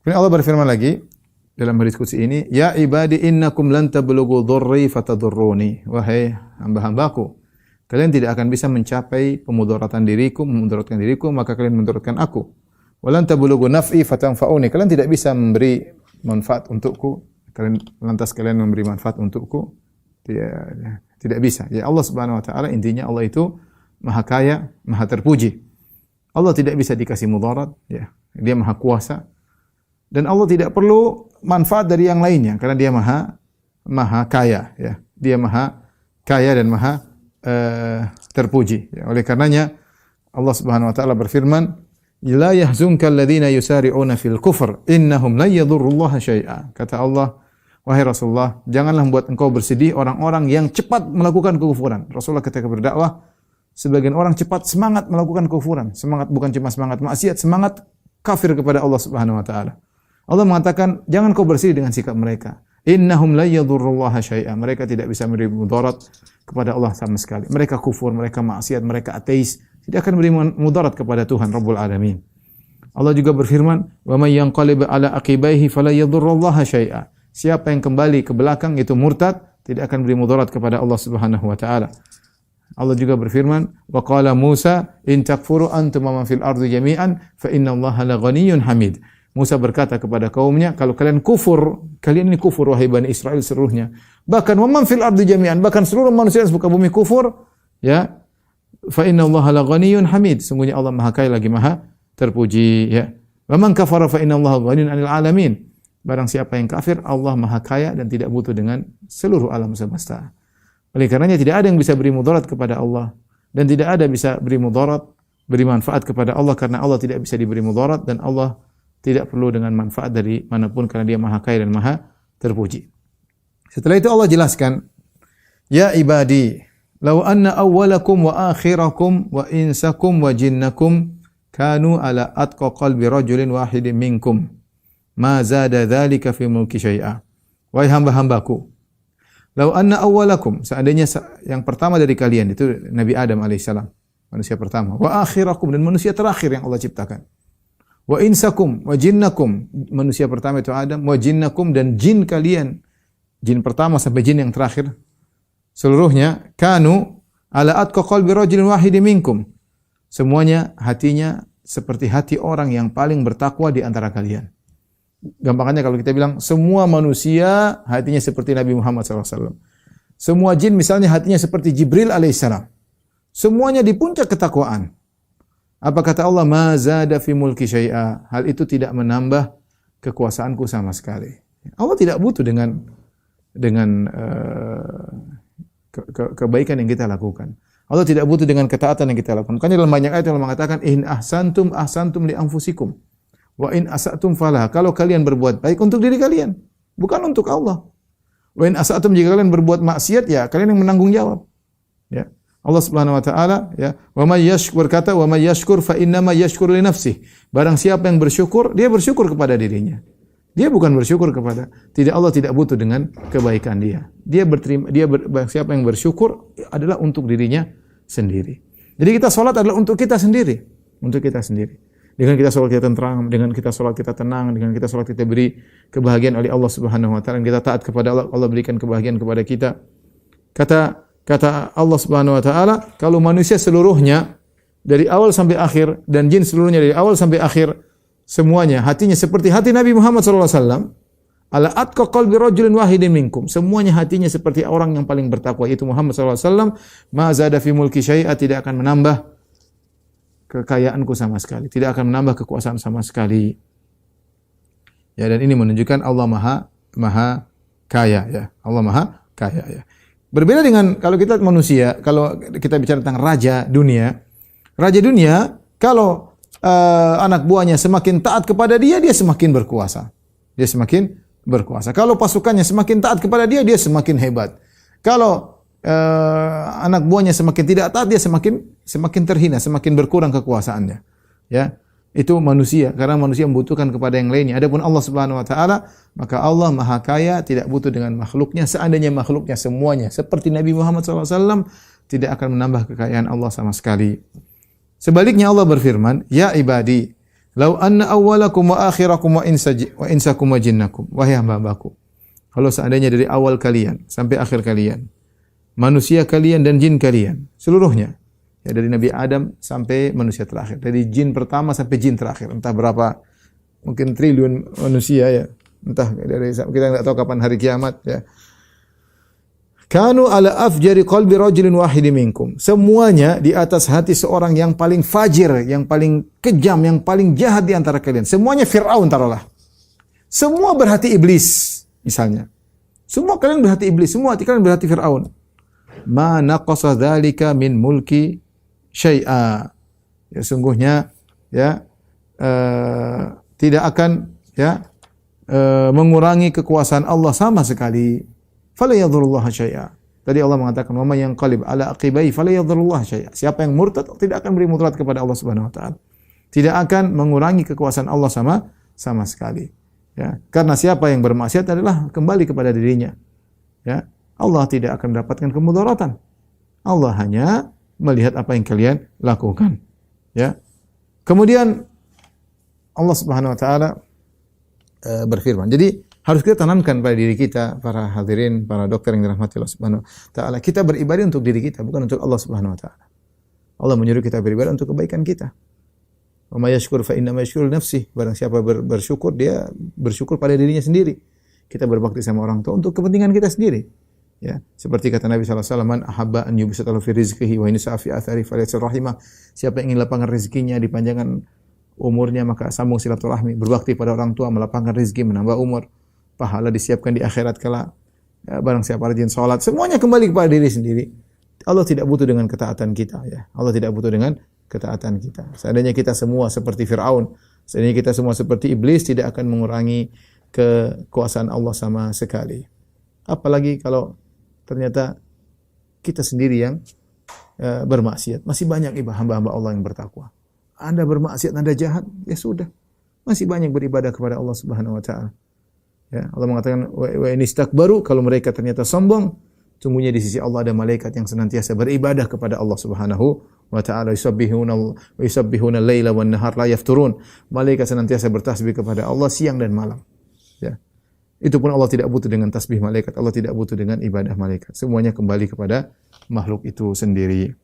Kemudian Allah berfirman lagi dalam hadis qudsi ini, "Ya ibadi innakum lan tablughu dhurri fatadurruni." Wahai hamba-hambaku, kalian tidak akan bisa mencapai pemudaratan diriku, memudaratkan diriku, maka kalian memudaratkan aku. Wa lan tablughu naf'i fatanfa'uni. Kalian tidak bisa memberi manfaat untukku, kalian memberi manfaat untukku. Tidak bisa. Ya Allah Subhanahu wa taala, intinya Allah itu Maha Kaya, Maha Terpuji. Allah tidak bisa dikasih mudarat, ya. Dia Maha Kuasa. Dan Allah tidak perlu manfaat dari yang lainnya karena Dia Maha Kaya, ya. Dia Maha Kaya dan Maha terpuji. Ya. Oleh karenanya Allah Subhanahu wa taala berfirman, "La yahzunka alladziina yusari'una fil kufr, innahum la yadurrullaha syai'a." Kata Allah, wahai Rasulullah, janganlah membuat engkau bersedih orang-orang yang cepat melakukan kekufuran. Rasulullah ketika berdakwah, sebagian orang cepat semangat melakukan kekufuran. Semangat bukan cuma semangat maksiat, semangat kafir kepada Allah Subhanahu wa taala. Allah mengatakan, jangan kau bersedih dengan sikap mereka. Innahum la yadurrullaha syai'a. Mereka tidak bisa memberi mudarat kepada Allah sama sekali. Mereka kufur, mereka maksiat, mereka ateis, tidak akan memberi mudarat kepada Tuhan Rabbul Alamin. Allah juga berfirman, "Wa may yanqalib ala aqibaihi fala yadurrullaha syai'a." Siapa yang kembali ke belakang itu murtad, tidak akan beri mudarat kepada Allah Subhanahu wa taala. Allah juga berfirman, "Wa qala Musa, in takfuru antum wa man fil ardi jami'an fa innallaha la ghaniyyun hamid." Musa berkata kepada kaumnya, kalau kalian kufur, kalian ini kufur wahai Bani Israel seluruhnya. Bahkan wa man fil ardi jami'an, bahkan seluruh manusia di muka bumi kufur, ya. Fa innallaha la ghaniyyun hamid. Sungguhnya Allah Maha Kaya lagi Maha Terpuji, ya. Wa man kafara fa innallaha ghaniyyun 'anil 'alamin. Barang siapa yang kafir, Allah Maha Kaya dan tidak butuh dengan seluruh alam semesta. Oleh karenanya tidak ada yang bisa beri mudarat kepada Allah dan tidak ada bisa beri mudarat, beri manfaat kepada Allah karena Allah tidak bisa diberi mudarat dan Allah tidak perlu dengan manfaat dari manapun karena Dia Maha Kaya dan Maha Terpuji. Setelah itu Allah jelaskan, "Ya ibadi, law anna awwalakum wa akhirakum wa insakum wa jinnakum kanu ala atqa qalbi rajulin wahidin minkum, ma zada dzalika fi mulki syai'a." Wahai hamba-hambaku, law anna awwalakum, seandainya yang pertama dari kalian itu Nabi Adam alaihissalam, manusia pertama, wa akhirakum, dan manusia terakhir yang Allah ciptakan, wa insakum wa jinnakum, manusia pertama itu Adam, wa jinnakum, dan jin kalian, jin pertama sampai jin yang terakhir, seluruhnya kanu ala atqa qalbi rajulin wahidin minkum, semuanya hatinya seperti hati orang yang paling bertakwa di antara kalian. Gampangannya kalau kita bilang semua manusia hatinya seperti Nabi Muhammad SAW. Semua jin misalnya hatinya seperti Jibril alaihissalam. Semuanya di puncak ketakwaan. Apa kata Allah? Ma zada fi mulki syai'a. Hal itu tidak menambah kekuasaanku sama sekali. Allah tidak butuh dengan kebaikan yang kita lakukan. Allah tidak butuh dengan ketaatan yang kita lakukan. Makanya dalam banyak ayat Allah mengatakan, "In ahsantum ahsantum li anfusikum. Wa in asatum falah." Kalau kalian berbuat baik untuk diri kalian, bukan untuk Allah. Wa in asatum, jika kalian berbuat maksiat, ya kalian yang menanggung jawab. Ya. Allah Subhanahu wa taala, ya, wa may yashkur, berkata, "Wa may yashkur fa innama yashkuru li nafsihi." Barang siapa yang bersyukur, dia bersyukur kepada dirinya. Dia bukan bersyukur kepada Allah tidak butuh dengan kebaikan dia. Siapa yang bersyukur adalah untuk dirinya sendiri. Jadi kita salat adalah untuk kita sendiri, untuk kita sendiri. Dengan kita salat kita tentram, dengan kita salat kita tenang, dengan kita salat kita beri kebahagiaan oleh Allah Subhanahu wa taala. Kita taat kepada Allah, Allah berikan kebahagiaan kepada kita. Kata Allah Subhanahu wa taala, kalau manusia seluruhnya dari awal sampai akhir dan jin seluruhnya dari awal sampai akhir semuanya hatinya seperti hati Nabi Muhammad sallallahu alaihi wasallam, ala atqa qalbi rajulin wahidin minkum, semuanya hatinya seperti orang yang paling bertakwa yaitu Muhammad sallallahu alaihi wasallam, ma zada fi mulki syai'a, tidak akan menambah kekayaanku sama sekali, tidak akan menambah kekuasaan sama sekali. Ya, dan ini menunjukkan Allah Maha Kaya, ya. Allah Maha Kaya, ya. Berbeda dengan kalau kita manusia, kalau kita bicara tentang raja dunia, kalau anak buahnya semakin taat kepada dia semakin berkuasa. Dia semakin berkuasa. Kalau pasukannya semakin taat kepada dia semakin hebat. Kalau anak buahnya semakin tidak taat, dia semakin terhina, semakin berkurang kekuasaannya. Ya, itu manusia, karena manusia membutuhkan kepada yang lainnya. Adapun Allah Subhanahu wa taala, maka Allah Maha Kaya, tidak butuh dengan makhluknya. Seandainya makhluknya semuanya seperti Nabi Muhammad SAW, tidak akan menambah kekayaan Allah sama sekali. Sebaliknya Allah berfirman, "Ya ibadi, Lau anna awwalakum wa akhirakum wa insakum wa jinnakum. Wahai hamba-hambaku, kalau seandainya dari awal kalian sampai akhir kalian, manusia kalian dan jin kalian, seluruhnya, ya dari Nabi Adam sampai manusia terakhir, dari jin pertama sampai jin terakhir, entah berapa, mungkin triliun manusia ya, entah dari kita enggak tahu kapan hari kiamat ya. Kanu ala afjari qalbi rajulin wahidin minkum. Semuanya di atas hati seorang yang paling fajir, yang paling kejam, yang paling jahat di antara kalian. Semuanya Fir'aun taruhlah. Semua berhati iblis misalnya. Semua kalian berhati iblis, semua hati kalian berhati Fir'aun. Ma naqasa dzalika min mulki syai'a. Ya sungguhnya ya tidak akan ya mengurangi kekuasaan Allah sama sekali. Fala yadhurullah syai'a. Tadi Allah mengatakan, "Wa may yanqalib ala aqibai fala yadhurullah syai'a." Siapa yang murtad tidak akan beri mudarat kepada Allah Subhanahu wa taala. Tidak akan mengurangi kekuasaan Allah sama sekali. Ya, karena siapa yang bermaksiat adalah kembali kepada dirinya. Ya, Allah tidak akan mendapatkan kemudaratan. Allah hanya melihat apa yang kalian lakukan. Ya. Kemudian Allah Subhanahu wa taala berfirman. Jadi harus kita tanamkan pada diri kita, para hadirin, para dokter yang dirahmati Allah Subhanahu wa taala. Kita beribadah untuk diri kita, bukan untuk Allah Subhanahu wa taala. Allah menyuruh kita beribadah untuk kebaikan kita. Wa may yashkur fa inna ma yashkuru nafsihi. Barang siapa bersyukur, dia bersyukur pada dirinya sendiri. Kita berbakti sama orang tua untuk kepentingan kita sendiri. Ya, seperti kata Nabi sallallahu alaihi wasallam, "Man ahabba an yubsata lahu fi rizqihi wa yansa fi athari falyasil rahimah." Siapa yang ingin lapangkan rezekinya, dipanjangkan umurnya, maka sambung silaturahmi, berbakti pada orang tua, melapangkan rezeki, menambah umur. Pahala disiapkan di akhirat kala. Ya, barang siapa rajin salat, semuanya kembali kepada diri sendiri. Allah tidak butuh dengan ketaatan kita ya. Allah tidak butuh dengan ketaatan kita. Seandainya kita semua seperti Fir'aun, seandainya kita semua seperti iblis, tidak akan mengurangi kekuasaan Allah sama sekali. Apalagi kalau ternyata kita sendiri yang bermaksiat. Masih banyak hamba-hamba Allah yang bertakwa. Anda bermaksiat, Anda jahat, ya sudah. Masih banyak beribadah kepada Allah Subhanahu wa taala. Ya, Allah mengatakan wa inistakbaru, kalau mereka ternyata sombong, sungguhnya di sisi Allah ada malaikat yang senantiasa beribadah kepada Allah Subhanahu wa taala. Yusabbihuna al-laila wan nahar la yafturun. Malaikat senantiasa bertasbih kepada Allah siang dan malam. Ya. Itu pun Allah tidak butuh dengan tasbih malaikat, Allah tidak butuh dengan ibadah malaikat. Semuanya kembali kepada makhluk itu sendiri.